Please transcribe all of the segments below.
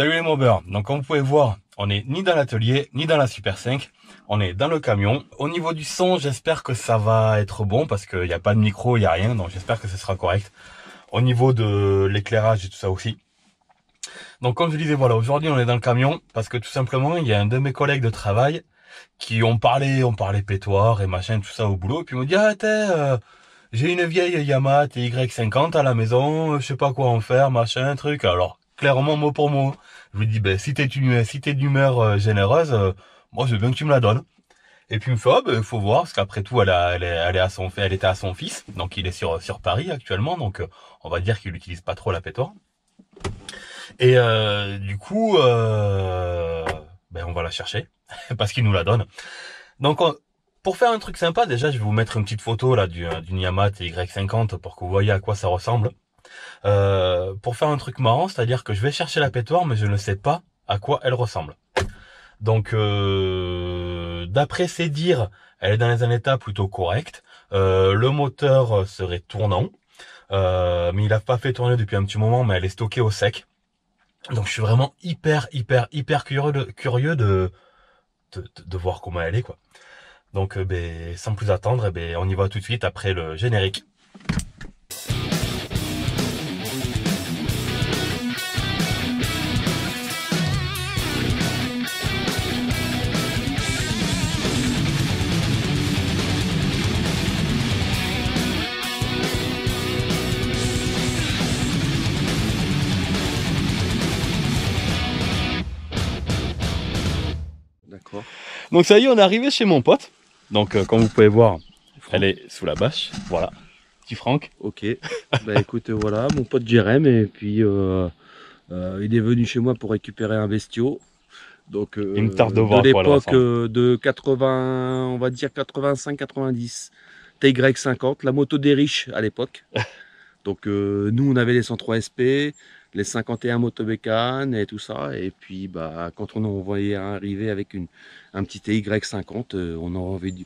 Salut les mobbers. Donc comme vous pouvez voir, on est ni dans l'atelier, ni dans la Super 5. On est dans le camion. Au niveau du son, j'espère que ça va être bon parce qu'il n'y a pas de micro, il n'y a rien. Donc j'espère que ce sera correct. Au niveau de l'éclairage et tout ça aussi. Donc comme je disais, voilà, aujourd'hui on est dans le camion parce que tout simplement, il y a un de mes collègues de travail qui ont parlé pétoire et machin, tout ça au boulot. Et puis il me dit, ah j'ai une vieille Yamaha TY50 à la maison, je sais pas quoi en faire, machin, truc. Alors, clairement, mot pour mot. Je lui dis, ben, si t'es d'humeur généreuse, moi, je veux bien que tu me la donnes. Et puis, il me fait, ah, ben, faut voir, parce qu'après tout, elle était à son fils. Donc, il est sur Paris, actuellement. Donc, on va dire qu'il utilise pas trop la pétoire. Et, du coup, ben, on va la chercher. Parce qu'il nous la donne. Donc, pour faire un truc sympa, déjà, je vais vous mettre une petite photo, là, d'une Yamaha TY50 pour que vous voyez à quoi ça ressemble. Pour faire un truc marrant, c'est-à-dire que je vais chercher la pétoire, mais je ne sais pas à quoi elle ressemble. Donc, d'après ses dires, elle est dans un état plutôt correct. Le moteur serait tournant, mais il n'a pas fait tourner depuis un petit moment, mais elle est stockée au sec. Donc, je suis vraiment hyper curieux de voir comment elle est, quoi. Donc, ben, sans plus attendre, ben, on y va tout de suite après le générique. D'accord. Donc ça y est, on est arrivé chez mon pote. Donc comme vous pouvez voir, elle est sous la bâche. Voilà, petit Franck. Ok. Bah écoute, voilà, mon pote Jérém, et puis il est venu chez moi pour récupérer un bestiau. Donc il me tarde de voir l'époque de 80, on va dire 85-90, TY50, la moto des riches à l'époque. Donc nous on avait les 103 SP, les 51 motobécanes et tout ça, et puis bah quand on voyait arriver avec un petit TY50, on a envie de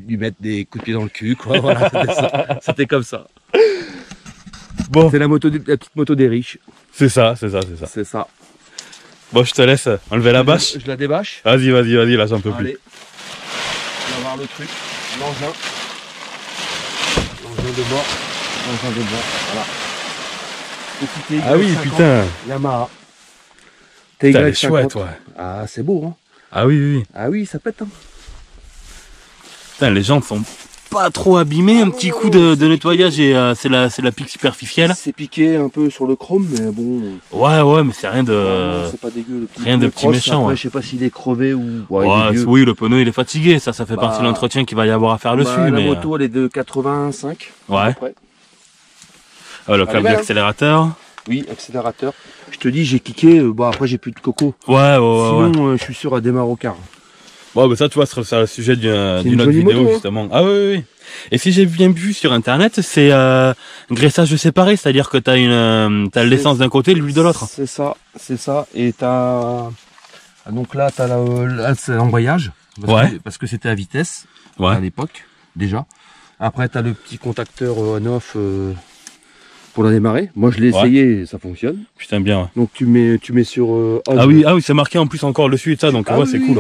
lui mettre des coups de pied dans le cul, quoi. Voilà, c'était comme ça. Bon, c'est la petite moto des riches. C'est ça. C'est ça. Bon, je te laisse enlever la bâche. Je la débâche. Vas-y, là j'en peux plus. Allez, on va voir le truc, l'engin de bord, voilà. Petit Ah oui, putain. Yamaha. Putain, elle est chouette, ouais. Ah, c'est beau, hein. Ah oui. Ah oui, ça pète, hein. Putain, les jantes sont pas trop abîmées, un petit coup de nettoyage et c'est la pique superficielle. C'est piqué un peu sur le chrome, mais bon. Ouais, mais c'est rien de. C'est pas dégueu. Rien de petit méchant. Après, ouais. Je sais pas s'il est crevé ou. Ouais, oui, le pneu il est fatigué, ça fait partie de l'entretien qu'il va y avoir à faire dessus. La mais moto elle est de 85. Ouais. Le câble d'accélérateur. Oui, accélérateur. Je te dis, j'ai kické, après j'ai plus de coco. Ouais. Sinon, je suis sûr à démarrer au quart. Bon, bah ça, tu vois, ce sera le sujet d'une autre vidéo, moto, justement. Hein. Ah oui. Et si j'ai bien vu sur internet, c'est graissage séparé, c'est-à-dire que t'as l'essence d'un côté et l'huile de l'autre. C'est ça. Et t'as. Donc là, c'est l'embrayage. Parce que c'était à vitesse à l'époque, déjà. Après, t'as le petit contacteur on-off pour la démarrer. Moi, je l'ai essayé, ça fonctionne. Putain, bien. Ouais. Donc tu mets sur on. Ah oui, c'est marqué en plus encore dessus et ça, donc c'est cool.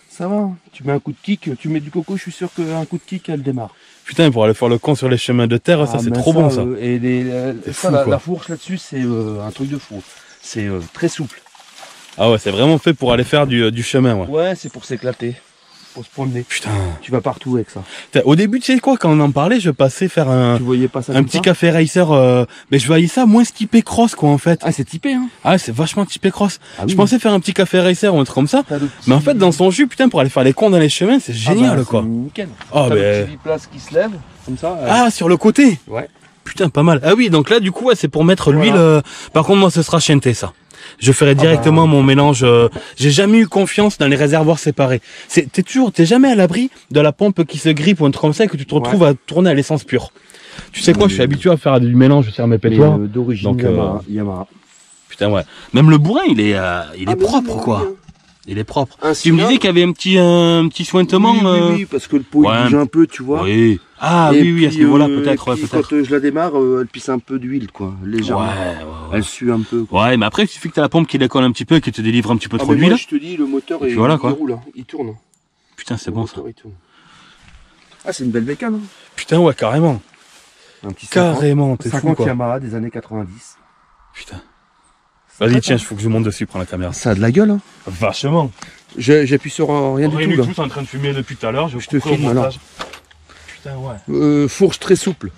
Ça va, tu mets un coup de kick, tu mets du coco, je suis sûr qu'un coup de kick, elle démarre. Putain, pour aller faire le con sur les chemins de terre, ça c'est trop bon ça. Et la fourche là-dessus, c'est un truc de fou. C'est très souple. Ah ouais, c'est vraiment fait pour aller faire du chemin. Ouais, c'est pour s'éclater. Pour se promener. Putain. Tu vas partout avec ça. Au début, tu sais quoi, quand on en parlait, je passais faire un petit café racer, mais je voyais ça moins typé cross, quoi, en fait. Ah, c'est typé, hein. Ah, c'est vachement typé cross. Ah, oui. Je pensais faire un petit café racer ou un truc comme ça. Mais en fait, dans son jus, putain, pour aller faire les cons dans les chemins, c'est génial, quoi. C'est nickel. Oh, le petit biplace qui se lève, comme ça. Ah, sur le côté. Ouais. Putain, pas mal. Ah oui, donc là, du coup, c'est pour mettre l'huile. Par contre, moi, ce sera chanté, ça. Je ferai directement mon mélange. J'ai jamais eu confiance dans les réservoirs séparés. T'es jamais à l'abri de la pompe qui se grippe ou un truc comme ça et que tu te retrouves à tourner à l'essence pure. Tu sais quoi, je suis habitué à faire du mélange sur mes pétoires. D'origine Yamaha. Putain, ouais. Même le bourrin, il est propre, quoi. Il est propre. Un Tu me disais qu'il y avait un petit sointement. Oui, parce que le pot il bouge un peu, tu vois. Oui. Ah et oui, puis, à ce niveau-là, peut-être. Ouais, peut-être. Quand je la démarre, elle pisse un peu d'huile, quoi, légèrement. Ouais. Elle sue un peu, quoi. Ouais, mais après, il suffit que tu as la pompe qui décolle un petit peu et qui te délivre un petit peu trop mais d'huile. moi, je te dis, le moteur, il voilà, quoi. roule, hein. Il tourne. Putain, c'est bon ça. Ah, c'est une belle bécane. Hein. Putain, ouais, carrément. Un petit 50, Carrément, t'es fou, 50 quoi. Yamaha des années 90. Putain. Vas-y, tiens, il faut que je monte dessus, prends la caméra. Ça a de la gueule, hein. Vachement. J'appuie sur rien du tout, là. C'est en train de fumer depuis tout à l'heure. Je te filme, alors. Putain, ouais. Fourche très souple.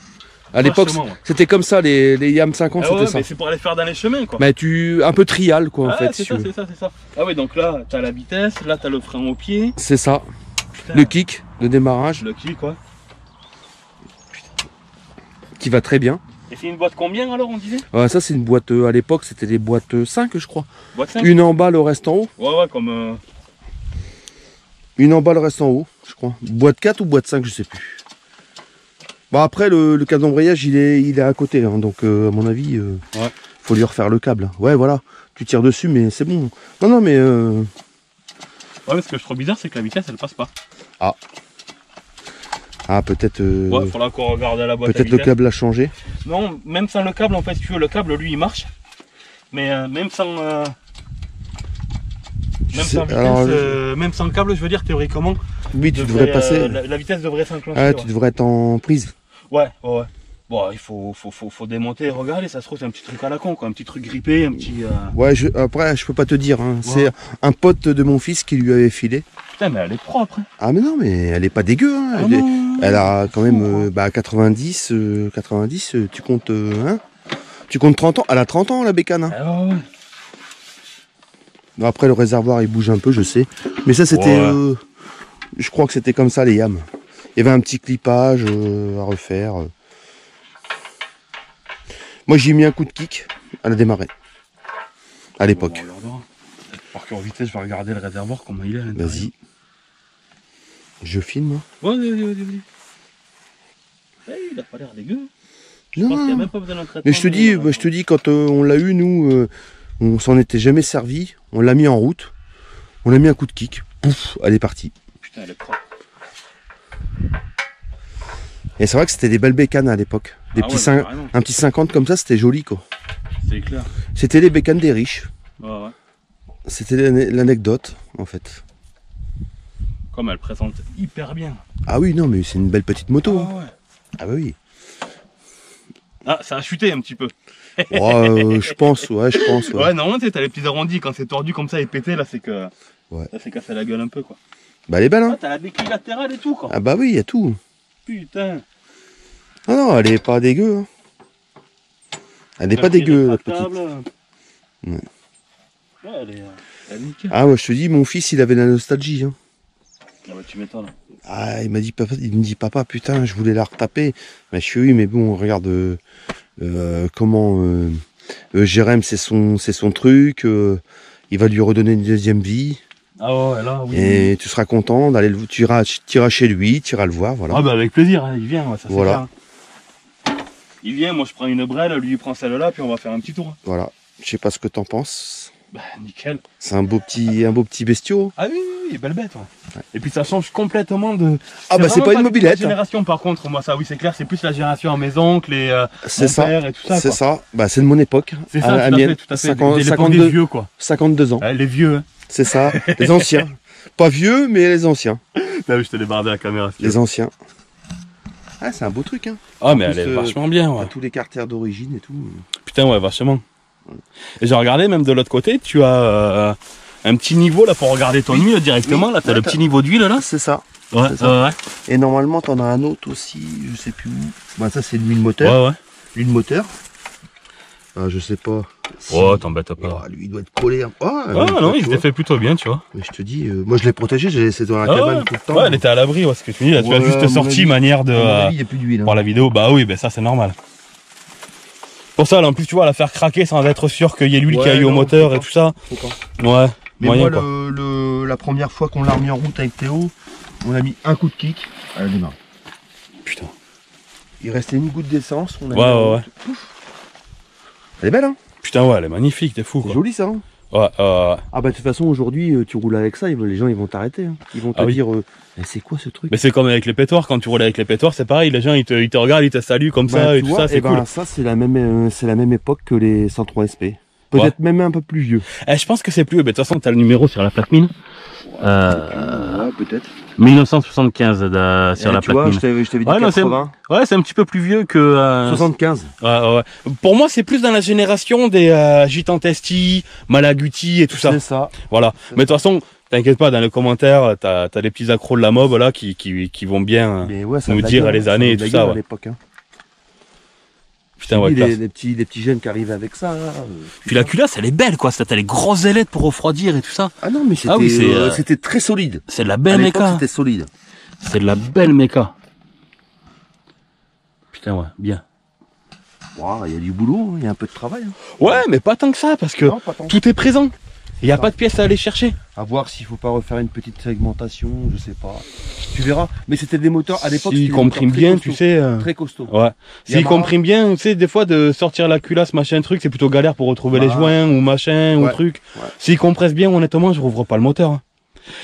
À l'époque, ouais. c'était comme ça, les Yam 50, c'était ça. Mais c'est pour aller faire dans les chemins, quoi. Mais un peu trial, quoi, en fait. C'est ça, c'est ça, c'est ça. Ah ouais, donc là, t'as la vitesse, là, t'as le frein au pied. C'est ça. Putain. Le kick, le démarrage. Le kick, quoi. Qui va très bien. Et c'est une boîte combien, alors, on disait? Ça, c'est une boîte, à l'époque, c'était des boîtes 5, je crois. Boîte 5? Une en bas, le reste en haut. Ouais, comme... Une en bas, le reste en haut, je crois. Boîte 4 ou boîte 5, je sais plus. Bon, après, le câble d'embrayage, il est à côté, hein, donc à mon avis, faut lui refaire le câble. Ouais, voilà, tu tires dessus, mais c'est bon. Non, mais... Ouais, mais ce que je trouve bizarre, c'est que la vitesse, elle passe pas. Ah, peut-être... Ouais, faudra qu'on regarde à la boîte. Peut-être le câble a changé. Non, même sans le câble, en fait, si tu veux, le câble, lui, il marche. Mais même sans... même sans câble, je veux dire, théoriquement... Oui, tu devrais passer... la vitesse devrait s'inclencher. Ah, tu devrais être en prise. Ouais. Bon, il faut démonter. Regardez, ça se trouve, c'est un petit truc à la con, quoi. Un petit truc grippé, un petit... Ouais, après, je peux pas te dire. Hein. Ouais. C'est un pote de mon fils qui lui avait filé. Putain, mais elle est propre. Hein. Ah, mais non, mais elle est pas dégueu. Hein. Elle a quand même 90, tu comptes... hein, tu comptes 30 ans. Elle a 30 ans, la bécane. Hein. Ah, ouais. Après, le réservoir, il bouge un peu, je sais. Mais ça, c'était... je crois que c'était comme ça, les Yam. Il y avait un petit clippage à refaire. Moi, j'ai mis un coup de kick à la démarrer. À l'époque. Par curiosité, je vais regarder le réservoir, comment il est. Vas-y. Je filme. Ouais, vas-y. Il a pas l'air dégueu. Non. Pense qu'il y a même pas besoin d'un traitement. Mais je te dis, quand on l'a eu, nous, on s'en était jamais servi. On l'a mis en route. On a mis un coup de kick. Pouf, elle est partie. Putain, elle est propre. Et c'est vrai que c'était des belles bécanes à l'époque. Un petit 50 comme ça, c'était joli, quoi. C'est clair. C'était les bécanes des riches. Ouais. C'était l'anecdote, en fait. Comme elle présente hyper bien. Ah oui, non, mais c'est une belle petite moto. Ah ouais. Ah bah oui. Ah, ça a chuté un petit peu. Je pense. Ouais, normalement, tu sais, t'as les petits arrondis. Quand c'est tordu comme ça et pété, là, c'est que... Ouais. Ça s'est cassé la gueule un peu, quoi. Bah, elle est belle, hein. Ah, t'as la béquille latérale et tout, quoi. Ah bah oui, il y a tout. Putain. Ah non, elle est pas dégueu. Hein. Elle n'est pas dégueu, la petite. Ouais. Ouais, elle est nickel. Ah ouais, je te dis, mon fils, il avait la nostalgie. Hein. Ah bah, tu m'étonnes. Ah, il me dit, papa, putain, je voulais la retaper. Mais je suis oui, mais bon, regarde comment Jérém, c'est son truc. Il va lui redonner une deuxième vie. Ah ouais, là, oui. Et tu seras content d'aller tu iras chez lui, tu iras le voir, voilà. Ah bah avec plaisir, hein, il vient, ça voilà. C'est clair. Il vient, moi je prends une brêle, lui il prend celle-là, puis on va faire un petit tour. Voilà. Je sais pas ce que t'en penses. Bah nickel. C'est un beau petit bestiau. Ah oui, belle bête. Ouais. Et puis ça change complètement de... Ah bah c'est pas une mobilette. La génération par contre, moi ça oui c'est clair, c'est plus la génération à mes oncles et mon père et tout ça. C'est ça, bah c'est de mon époque. C'est ça, tout à fait. 52, des vieux quoi. 52 ans. Les vieux. Hein. C'est ça, les anciens. Pas vieux, mais les anciens. Là, je te l'ai bardé la caméra. Les anciens. Ah, c'est un beau truc, hein. Ah, mais elle est vachement bien, ouais. Tous les carters d'origine et tout. Putain, ouais, vachement. Et j'ai regardé, même de l'autre côté, tu as un petit niveau là pour regarder ton huile directement. Là, t'as le petit niveau d'huile là. C'est ça. Ouais, ça. Et normalement, t'en as un autre aussi, je sais plus où. Bah, ça, c'est l'huile moteur. Ouais. L'huile moteur. Ah, je sais pas. Si... Oh, t'embête pas. Oh, lui, il doit être collé. Non, il s'était fait plutôt bien, tu vois. Mais je te dis, moi je l'ai protégé, j'ai laissé dans la cabane tout le temps. Ouais, elle était à l'abri, ce que tu dis. Là, tu as juste sorti manière de. Il n'y a plus d'huile. Hein. Pour la vidéo, bah oui, ça c'est normal. Pour ça, là, en plus, tu vois, la faire craquer sans être sûr qu'il y ait l'huile qui aille au moteur et tout ça. Ouais. Mais moyen, moi, la première fois qu'on l'a remis en route avec Théo, on a mis un coup de kick. Elle a démarré. Putain. Il restait une goutte d'essence. Ouais. Elle est belle, hein. Putain, ouais, elle est magnifique, t'es fou. C'est joli, ça. Hein. Ouais, Ah bah de toute façon aujourd'hui tu roules avec ça, les gens ils vont t'arrêter. Hein. Ils vont te dire c'est quoi ce truc? Mais c'est comme avec les pétoires, quand tu roules avec les pétoires, c'est pareil, les gens ils te regardent, ils te saluent comme ça et tout ça, c'est cool. Ça c'est la même époque que les 103 SP. Peut-être même un peu plus vieux. Je pense que c'est plus vieux, mais de toute façon t'as le numéro sur la plaque mine. Ouais, peut-être. 1975 sur la plaque mine. Je t'avais dit 80. Ouais, c'est un petit peu plus vieux que... 75. Ouais. Pour moi, c'est plus dans la génération des Gitantesti, Malaguti et tout ça. C'est ça. Voilà. Mais de toute façon, t'inquiète pas, dans les commentaires, t'as des petits accros de la mob là qui vont bien nous dire les années et tout ça. À l'époque, hein. Putain, ouais, des petits jeunes qui arrivent avec ça. Là, puis la culasse, elle est belle, quoi. T'as les grosses ailettes pour refroidir et tout ça. Ah non, mais c'était très solide. C'est de la belle méca. C'était solide. C'est de la belle méca. Putain, ouais, bien. Il y a du boulot, il y a un peu de travail. Hein. Ouais, mais pas tant que ça, parce que tout est présent. Il n'y a pas de pièces à aller chercher. À voir s'il faut pas refaire une petite segmentation, je sais pas. Tu verras. Mais c'était des moteurs à l'époque. S'ils compriment bien, tu sais. Très costaud. Ouais. S'ils compriment bien, tu sais, des fois de sortir la culasse, machin truc, c'est plutôt galère pour retrouver les joints ou machin ou truc. Ouais. S'ils compressent bien, honnêtement, je rouvre pas le moteur. Hein.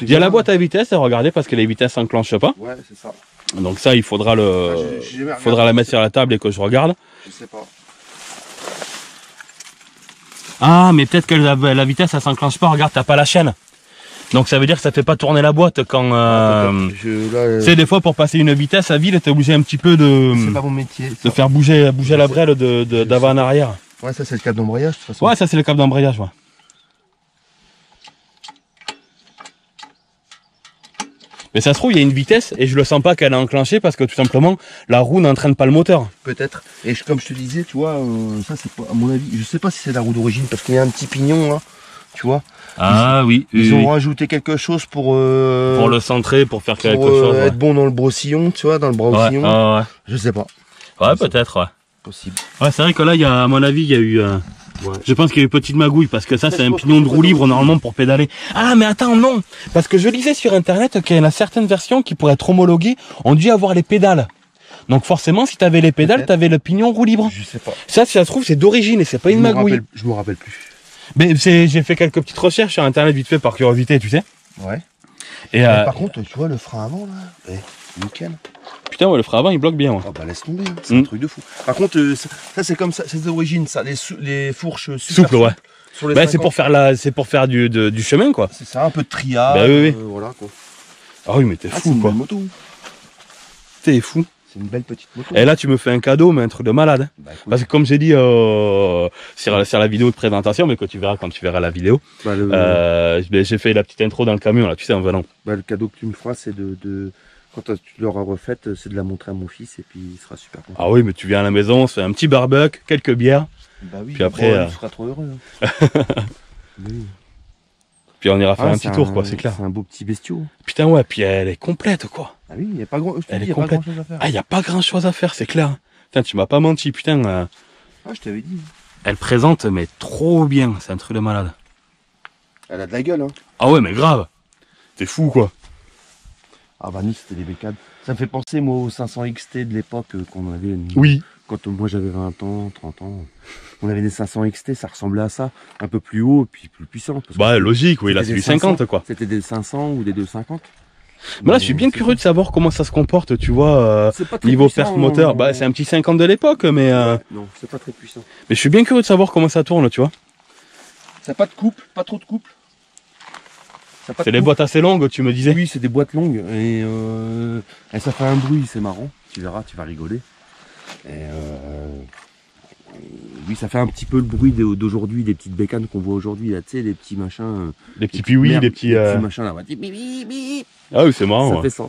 Il y a la boîte à vitesse à regarder parce que les vitesses s'enclenchent pas. Ouais, c'est ça. Donc ça, il faudra faudra la mettre sur la table et que je regarde. Je sais pas. Ah, mais peut-être que la vitesse, ça s'enclenche pas. Regarde, t'as pas la chaîne. Donc ça veut dire que ça fait pas tourner la boîte quand... Tu sais, des fois, pour passer une vitesse à vide, t'es obligé un petit peu de... C'est pas mon métier. De faire bouger la brêle d'avant en arrière. Ouais, ça c'est le câble d'embrayage de toute façon. Ouais, ça c'est le câble d'embrayage, ouais. Mais ça se trouve, il y a une vitesse et je le sens pas qu'elle est enclenchée parce que tout simplement, la roue n'entraîne pas le moteur. Peut-être. Et comme je te disais, tu vois, ça c'est pas, à mon avis, je sais pas si c'est la roue d'origine parce qu'il y a un petit pignon là, tu vois. Ah oui. Ils ont rajouté quelque chose pour le centrer, pour faire quelque chose. Être bon dans le brossillon, tu vois, dans le brossillon. Ouais. Je sais pas. Ouais, peut-être, ouais. Possible. Ouais, c'est vrai que là, à mon avis, il y a eu... Je pense qu'il y a eu une petite magouille parce que ça c'est un pignon de roue libre normalement pour pédaler. Ah mais attends, non, parce que je lisais sur internet qu'il y en a certaines versions qui pourraient être homologuées, ont dû avoir les pédales. Donc forcément si t'avais les pédales, t'avais le pignon roue libre. Je sais pas. Ça si ça se trouve c'est d'origine et c'est pas une magouille. Je me rappelle plus. Mais j'ai fait quelques petites recherches sur internet vite fait par curiosité, tu sais. Ouais. Et par contre, tu vois le frein avant là, nickel. Putain, ouais, le frein avant il bloque bien. Ouais. Oh bah laisse tomber, c'est un truc de fou. Par contre, ça c'est comme ça, c'est d'origine ça, les fourches souples, ouais. Bah, c'est pour faire du chemin quoi. C'est ça, un peu de triage. Bah, oui. Voilà quoi. Ah oui, mais t'es fou quoi. C'est une moto. T'es fou. C'est une belle petite moto. Et là tu me fais un cadeau, mais un truc de malade. Hein. Bah, parce que comme j'ai dit sur la vidéo de présentation, mais que tu verras quand tu verras la vidéo, j'ai fait la petite intro dans le camion là, tu sais, en venant. Bah, le cadeau que tu me feras, c'est quand tu l'auras refaite, c'est de la montrer à mon fils et puis il sera super content. Ah oui, mais tu viens à la maison, on se fait un petit barbecue, quelques bières. Bah oui, puis après, il sera trop heureux. Hein. Oui. Puis on ira faire un petit tour, quoi, c'est clair. C'est un beau petit bestiau. Putain, ouais, puis elle est complète, quoi. Ah oui, il n'y a pas grand-chose à faire. Ah, il n'y a pas grand-chose à faire, c'est clair. Putain, tu m'as pas menti, putain. Ah, je t'avais dit. Elle présente, mais trop bien, c'est un truc de malade. Elle a de la gueule, hein. Ah ouais, mais grave. T'es fou, quoi. Ah bah nous c'était des bécades. Ça me fait penser moi aux 500 XT de l'époque qu'on avait. Oui. Quand moi j'avais 20 ans, 30 ans. On avait des 500 XT, ça ressemblait à ça. Un peu plus haut, puis plus puissant. Bah logique, oui, là c'est du 50 quoi. C'était des 500 ou des 250. Mais là je suis bien curieux de savoir comment ça se comporte, tu vois, niveau perf moteur. Bah c'est un petit 50 de l'époque, mais... Non, c'est pas très puissant. Mais je suis bien curieux de savoir comment ça tourne, tu vois. Ça n'a pas de couple, pas trop de couple. C'est des boîtes assez longues, tu me disais. Oui, c'est des boîtes longues et ça fait un bruit, c'est marrant. Tu verras, tu vas rigoler. Et oui, ça fait un petit peu le bruit d'aujourd'hui, des petites bécanes qu'on voit aujourd'hui, là, tu sais, les petits machins. Les petits piouis, les petits machins là. Ah oui, c'est marrant. Ça fait ça.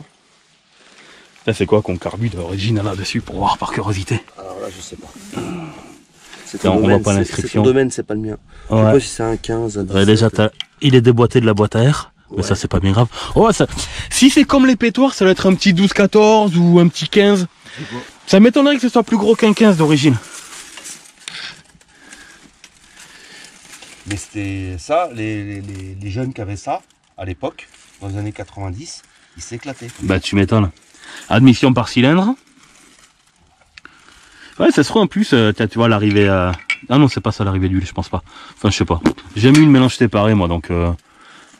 Ça, c'est quoi qu'on carbure d'origine là-dessus pour voir par curiosité? Alors là, je sais pas. On voit pas l'inscription. C'est ton domaine, c'est pas le mien. Ouais. Je sais pas si c'est un 15, un 17. Déjà, il est déboîté de la boîte à air. Mais ouais. Ça, c'est pas bien grave. Oh, ça... Si c'est comme les pétoires, ça va être un petit 12-14 ou un petit 15. Ça m'étonnerait que ce soit plus gros qu'un 15 d'origine. Mais c'était ça, les jeunes qui avaient ça, à l'époque, dans les années 90, ils s'éclataient. Bah, tu m'étonnes. Admission par cylindre. Ouais, ça se trouve en plus, tu vois l'arrivée Ah non, c'est pas ça l'arrivée d'huile, je pense pas. Enfin, je sais pas. J'ai jamais eu une mélange séparé, moi, donc je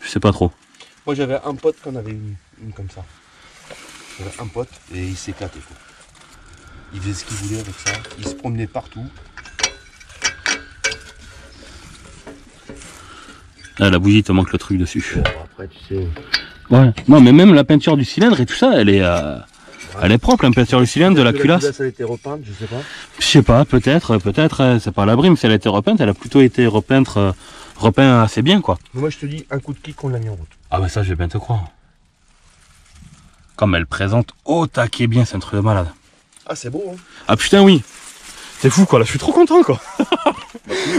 sais pas trop. Moi, j'avais un pote qu'on avait une comme ça. J'avais un pote et il s'éclatait, quoi. Il faisait ce qu'il voulait avec ça. Il se promenait partout. Ah, la bougie, il te manque le truc dessus. Bon, après, tu sais... Ouais. Non, mais même la peinture du cylindre et tout ça, elle est propre, la peinture du cylindre, de la culasse. La culasse, elle a été repeinte, je sais pas. Je sais pas, peut-être, c'est pas à l'abri, mais si elle a été repeinte, elle a plutôt été repeint assez bien, quoi. Mais moi, je te dis, un coup de kick, on l'a mis en route. Ah bah ça, je vais bien te croire. Comme elle présente au taquet bien, c'est un truc de malade. Ah, c'est beau, hein. Ah putain, oui. C'est fou, quoi, là, je suis trop content, quoi.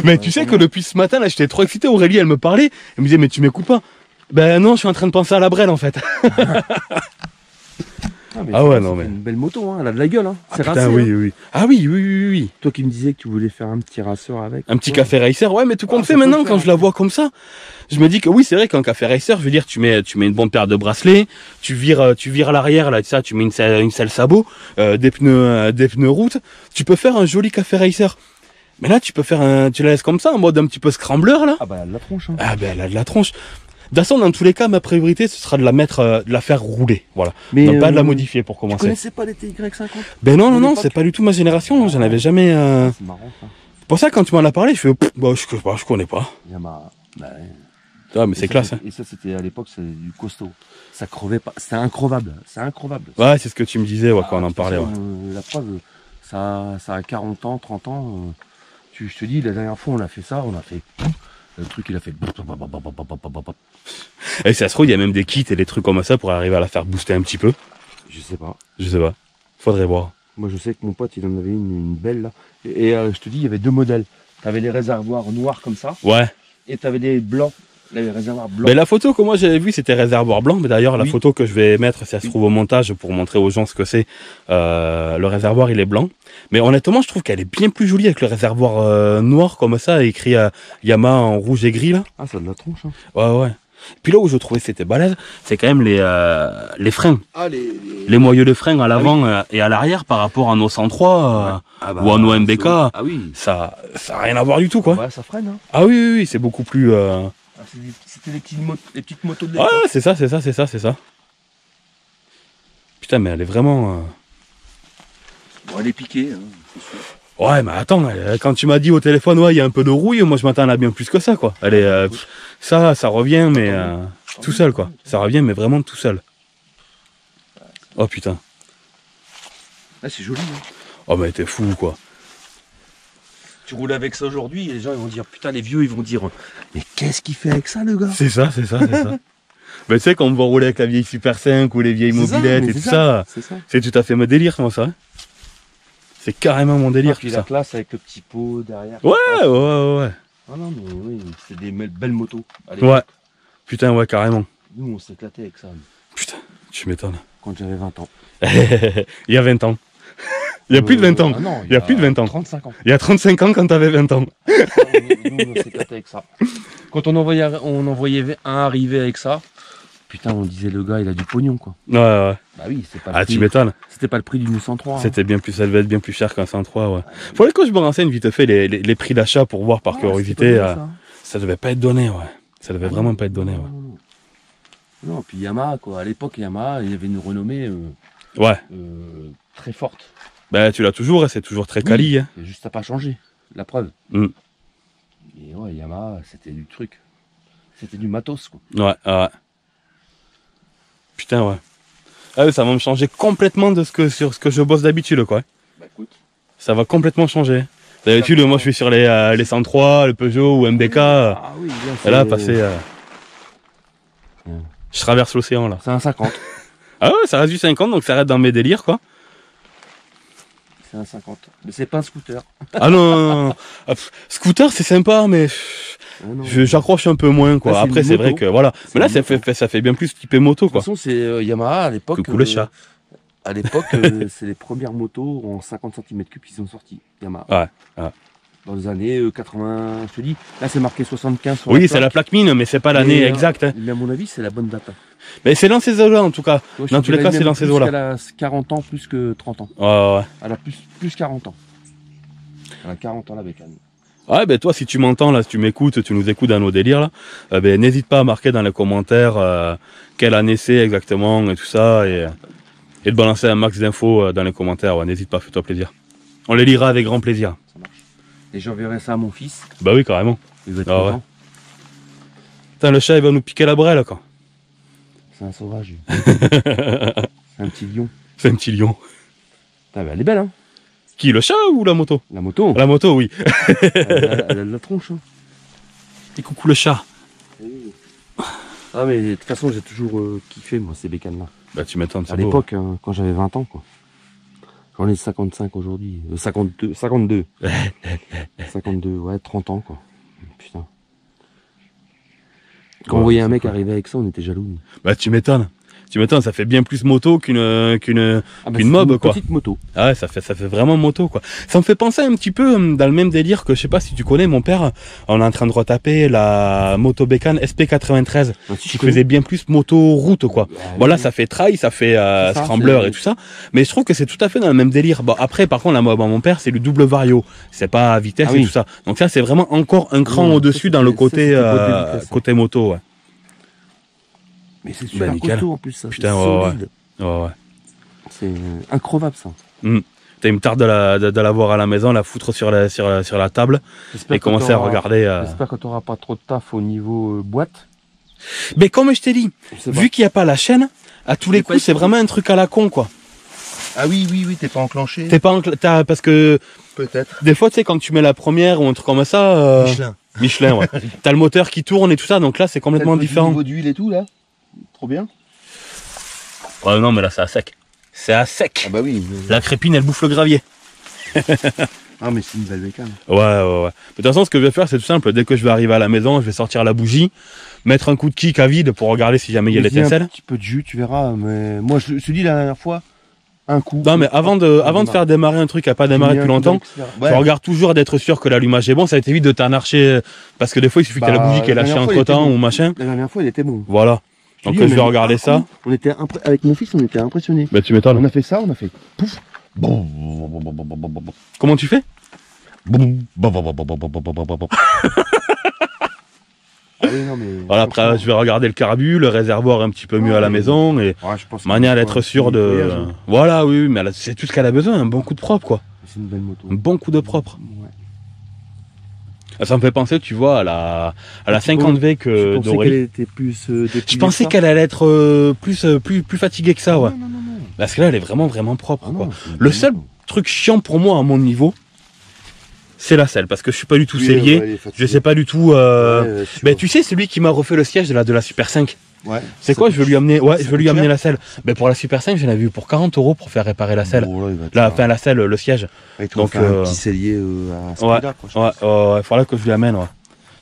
Mais tu sais que depuis ce matin, là, j'étais trop excité, Aurélie, elle me parlait, elle me disait, mais tu m'écoutes pas? Ben non, je suis en train de penser à la brêle, en fait. Ah ouais, non mais... une belle moto, hein. Elle a de la gueule, hein. C'est racé, oui, hein. oui. Ah oui, oui, oui, oui. Toi qui me disais que tu voulais faire un petit racer avec. Un petit café racer, ouais, mais tout compte fait maintenant, quand je la vois comme ça, je me dis que oui, c'est vrai qu'un café racer, je veux dire, tu mets une bonne paire de bracelets, tu vires l'arrière, là, ça, tu mets une selle sabot, des pneus route, tu peux faire un joli café racer. Mais là, tu la laisses comme ça, en mode un petit peu scrambler, là. Ah bah, elle a de la tronche, hein. Ah ben, elle a de la tronche. De toute façon, dans tous les cas, ma priorité, ce sera de la faire rouler, voilà. Mais non, pas de la modifier pour commencer. Tu connaissais pas les TY50? Ben non, c'est pas du tout ma génération, j'en avais jamais... C'est marrant, ça. Pour ça, quand tu m'en as parlé, je fais, je connais pas. Yamaha, bah ouais. Ah, mais c'est classe, hein. Et ça, c'était, à l'époque, c'est du costaud. Ça crevait pas, c'était increvable, c'est increvable. Ouais, c'est ce que tu me disais, ouais, quand on en parlait, ouais. La preuve, ça a 40 ans, 30 ans, je te dis, la dernière fois, on a fait ça, on a fait... Le truc, il a fait... Et ça se trouve, il y a même des kits et des trucs comme ça pour arriver à la faire booster un petit peu. Je sais pas. Je sais pas. Faudrait voir. Moi, je sais que mon pote, il en avait une belle, là. Et je te dis, il y avait deux modèles. T'avais les réservoirs noirs comme ça. Ouais. Et t'avais des blancs. Les réservoirs blancs. Mais la photo que moi j'avais vue, c'était réservoir blanc. Mais d'ailleurs, la photo que je vais mettre, si elle se trouve au montage pour montrer aux gens ce que c'est, le réservoir, il est blanc. Mais honnêtement, je trouve qu'elle est bien plus jolie avec le réservoir noir comme ça, écrit Yamaha en rouge et gris, là. Ah, ça a de la tronche, hein. Ouais. Puis là où je trouvais que c'était balèze, c'est quand même les freins. Ah, les moyeux de frein à l'avant et à l'arrière par rapport à nos 103 ou à nos MBK. Ah oui. Ça a rien à voir du tout, quoi. Ouais, ça freine, hein. Ah oui, c'est beaucoup plus... C'était les petites motos de l'époque. Ouais, c'est ça. Putain, mais elle est vraiment... Bon, elle est piquée, hein, c'est sûr. Ouais, mais attends, quand tu m'as dit au téléphone, ouais, il y a un peu de rouille, moi je m'attends à bien plus que ça, quoi. Elle est... ça revient, mais tout seul, quoi. Ça revient, mais vraiment tout seul. Oh, putain. Ah, c'est joli, hein. Oh, mais t'es fou, quoi. Tu roules avec ça aujourd'hui et les gens ils vont dire, putain, les vieux ils vont dire, mais qu'est-ce qu'il fait avec ça, le gars? C'est ça. Mais tu sais, quand on va rouler avec la vieille Super 5 ou les vieilles mobilettes et tout ça, c'est tout à fait mon délire, moi, ça. C'est carrément mon délire, puis tout la ça. classe avec le petit pot derrière. Ouais. Ah non, mais oui, c'est des belles motos. Allez, ouais. Putain, ouais, carrément. Nous, on s'éclatait avec ça. Putain, tu m'étonnes. Quand j'avais 20 ans. Il y a 20 ans. Il y a plus de 20 ans. Non, il y a plus de 20 ans. 35 ans. Il y a 35 ans quand t'avais 20 ans. Nous, on s'éclatait avec ça. Quand on envoyait un arriver avec ça, putain, on disait le gars, il a du pognon, quoi. Ouais. Bah oui, c'est pas le prix. Tu m'étonnes. C'était pas le prix d'une 103. C'était bien plus, ça devait être bien plus cher qu'un 103, ouais. Faudrait que je me renseigne vite fait les prix d'achat pour voir par curiosité. Ça devait pas être donné, ouais. Ça devait vraiment pas être donné, ouais. Non, puis Yamaha, quoi. À l'époque, Yamaha, il y avait une renommée très forte. Bah, tu l'as toujours, c'est toujours très quali. Hein. Juste, ça n'a pas changé. La preuve. Et ouais, Yamaha, c'était du truc. C'était du matos, quoi. Ouais. Putain, ouais. Ah oui, ça va me changer complètement sur ce que je bosse d'habitude, quoi. Bah écoute. Ça va complètement changer. D'habitude, moi, je suis sur les 103, le Peugeot ou MBK. Ah oui, et là, passer... Je traverse l'océan, là. C'est un 50. Ah ouais, ça reste du 50, donc ça reste dans mes délires, quoi. C'est un 50. Mais c'est pas un scooter. Ah non. Scooter, c'est sympa, mais... J'accroche un peu moins, quoi. Là, après, c'est vrai que, voilà. Mais là, ça fait bien plus typé moto, quoi. De toute façon, c'est Yamaha, à l'époque... Coucou les chats. À l'époque, c'est les premières motos en 50 cm3 qui sont sorties, Yamaha. Ouais. Dans les années 80, je te dis, là c'est marqué 75 sur oui, c'est la plaque mine, mais c'est pas l'année exacte. Hein. Mais à mon avis, c'est la bonne date. Mais c'est dans ces eaux-là, en tout cas. Dans tous les cas, c'est dans ces eaux-là. Elle a 40 ans plus que 30 ans. Ouais. Elle a plus 40 ans. Elle a 40 ans, la bécane. Ouais, ben toi, si tu m'entends là, si tu m'écoutes, tu nous écoutes dans nos délires là, ben n'hésite pas à marquer dans les commentaires quelle année c'est exactement et tout ça, et de balancer un max d'infos dans les commentaires. Ouais, n'hésite pas, fais-toi plaisir. On les lira avec grand plaisir. Ça marche. Et j'enverrai ça à mon fils. Bah oui, carrément. Il va être Ah content. ouais. Putain, le chat, il va nous piquer la brêle, quoi. C'est un sauvage. lui. C'est un petit lion. C'est un petit lion. Putain, bah, elle est belle, hein. Qui, le chat ou la moto? La moto. La moto, oui. Elle a de la tronche. Hein. Et coucou le chat. Ah, mais de toute façon, j'ai toujours kiffé, moi, ces bécanes-là. Bah tu m'étonnes, c'est À beau. l'époque, hein, quand j'avais 20 ans, quoi. J'en ai 55 aujourd'hui. 52. 52, ouais, 30 ans, quoi. Putain. Quand on voyait un mec arriver avec ça, on était jaloux. Bah tu m'étonnes. Tu m'étonnes, ça fait bien plus moto qu'une c'est mob, une quoi. petite moto. Ah ouais, ça fait vraiment moto, quoi. Ça me fait penser un petit peu dans le même délire que, je sais pas si tu connais, mon père, on est en train de retaper la moto bécane SP93, qui faisait bien plus moto route, quoi. Bon là, ça fait trail, ça fait scrambler et tout ça, mais je trouve que c'est tout à fait dans le même délire. Bon après, par contre, la mob à mon père, c'est le double vario, c'est pas à vitesse et tout ça. Donc ça, c'est vraiment encore un cran au-dessus dans le côté côté moto, ouais. Mais c'est super costaud en plus, ça. Putain, ouais. C'est increvable, ça. T'as une tarte de la voir à la maison, la foutre sur la table et commencer à regarder. J'espère que tu n'auras pas trop de taf au niveau boîte. Mais comme je t'ai dit, vu qu'il n'y a pas la chaîne, à tous les coups, c'est vraiment un truc à la con, quoi. Ah oui, t'es pas enclenché. Parce que peut-être. Des fois, tu sais, quand tu mets la première ou un truc comme ça. Michelin, ouais. T'as le moteur qui tourne et tout ça, donc là, c'est complètement différent. Au niveau d'huile et tout, là. Trop bien. Ouais, non, mais là, c'est à sec. C'est à sec. Ah bah oui. La crépine, elle bouffe le gravier. Ah, mais c'est une belle bécane. Ouais. De toute façon, ce que je vais faire, c'est tout simple. Dès que je vais arriver à la maison, je vais sortir la bougie, mettre un coup de kick à vide pour regarder si jamais il y a l'étincelle. Un petit peu de jus, tu verras. Mais moi, je te dis la dernière fois, un coup. Non, mais avant de faire démarrer un truc qui n'a pas démarré depuis longtemps, je regarde toujours d'être sûr que l'allumage est bon. Ça t'évite de t'arnacher. Parce que des fois, il suffit que la bougie qui est lâchée entre temps ou machin. La dernière fois, il était bon. Voilà. Donc je vais regarder ça. On était avec mon fils, on était impressionnés. Bah tu m'étonnes. On a fait ça, on a fait pouf. Comment tu fais? Voilà, après je vais regarder le carbu, le réservoir un petit peu mieux à la maison et manière d'être sûr de. Voilà, oui, mais c'est tout ce qu'elle a besoin, un bon coup de propre, quoi. C'est une belle moto. Un bon coup de propre. Ça me fait penser, tu vois, à la 50V que Doré. Je pensais qu'elle allait être plus fatiguée que ça, ouais. Non. Parce que là, elle est vraiment propre, quoi. Le seul truc chiant pour moi à mon niveau, c'est la selle, parce que je suis pas du tout sellier. Je sais pas du tout. Mais tu sais, celui qui m'a refait le siège de la Super 5. Ouais. C'est quoi? Je veux lui amener. Ouais, je veux lui amener la selle. Mais pour la Super 5, j'en ai vu pour 40 € pour faire réparer la selle. La selle, le siège. Donc un petit cellier à ce prix-là, quoi. Ouais, faudra que je lui amène, ouais.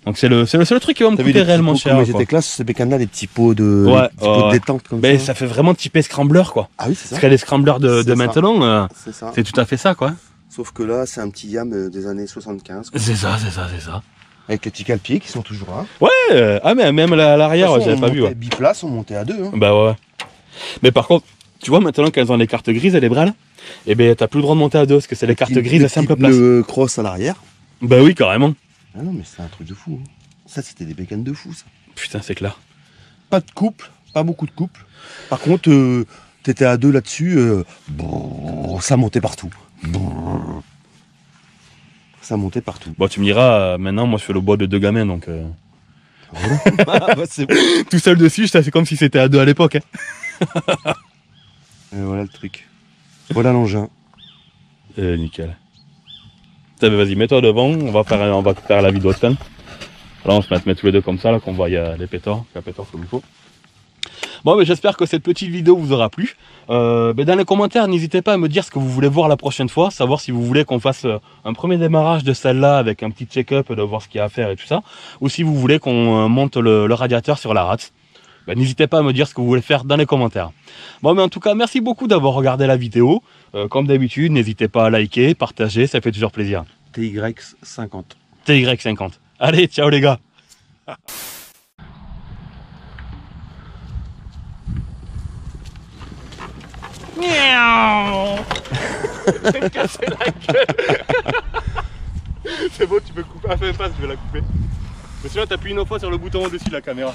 Donc c'est le seul truc qui va me coûter réellement cher. Mais c'était classe, ces bécanes-là, des petits pots de détente comme ça. Ça fait vraiment typé scrambler, quoi. Ah oui, c'est ça. Parce qu'il y a des scramblers de maintenant, c'est tout à fait ça, quoi. Sauf que là, c'est un petit Yam des années 75. C'est ça. Avec les petits cale-pieds qui sont toujours là. Ouais, mais même à l'arrière, j'avais pas vu. Ouais. Biplace, on montait à 2. Hein. Bah ouais. Mais par contre, tu vois, maintenant qu'elles ont les cartes grises, les brales, et ben t'as plus le droit de monter à 2 parce que c'est les cartes grises à simple place. Le cross à l'arrière. Bah oui, carrément. Ah non, mais c'est un truc de fou. Hein. Ça, c'était des bécanes de fou, ça. Putain, c'est clair. Pas de couple, pas beaucoup de couple. Par contre, t'étais à 2 là-dessus, ça montait partout. Ça montait partout. Bon, tu me diras, maintenant, moi, je fais le bois de 2 gamins, donc... C'est bon. Tout seul dessus, c'est comme si c'était à 2 à l'époque. Hein. Et voilà le truc. Voilà l'engin. Nickel. Vas-y, mets-toi devant, on va faire la vidéo de scène. Là, on se met tous les deux comme ça, là, qu'on voit les pétards, la pétard comme il faut. Bon, mais j'espère que cette petite vidéo vous aura plu. Dans les commentaires, n'hésitez pas à me dire ce que vous voulez voir la prochaine fois, savoir si vous voulez qu'on fasse un premier démarrage de celle-là avec un petit check-up, de voir ce qu'il y a à faire et tout ça, ou si vous voulez qu'on monte le radiateur sur la rate. N'hésitez pas à me dire ce que vous voulez faire dans les commentaires. Bon, mais en tout cas, merci beaucoup d'avoir regardé la vidéo. Comme d'habitude, n'hésitez pas à liker, partager, ça fait toujours plaisir. TY50. TY50. Allez, ciao les gars. Miaou. J'ai cassé la gueule. C'est bon, tu peux couper. Ah, fais pas, je vais la couper. Mais sinon, t'appuies une fois sur le bouton au-dessus de la caméra.